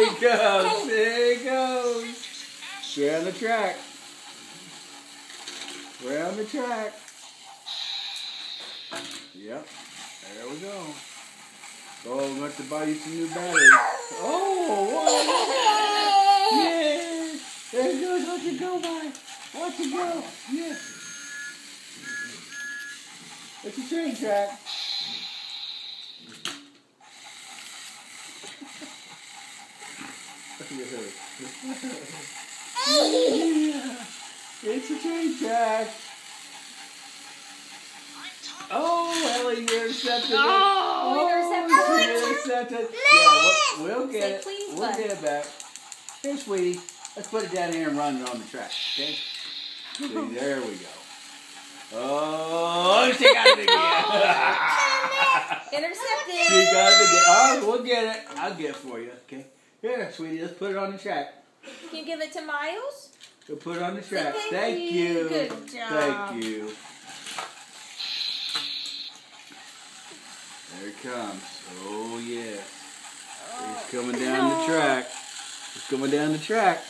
There he goes. There he goes. We're on the track. We're on the track. Yep. There we go. Oh, we're going to buy you some new batteries. Oh, what? Yeah. There it goes. Watch it go by. Watch it go. Yeah. It's a train track. Yeah. It's a train track. Oh, Ellie, you intercepted it. Oh, intercepted. Yeah, we'll get it. Please, We'll get it back. Here, sweetie. Let's put it down here and run it on the track. Okay? See, there we go. Oh, she got it again. Intercepted. She got it again. Oh, we'll get it. I'll get it for you. Okay. Here, sweetie. Let's put it on the track. Can you give it to Miles? We'll put it on the track. Thank you. Good job. Thank you. There it comes. Oh, yeah. He's coming down the track. He's coming down the track.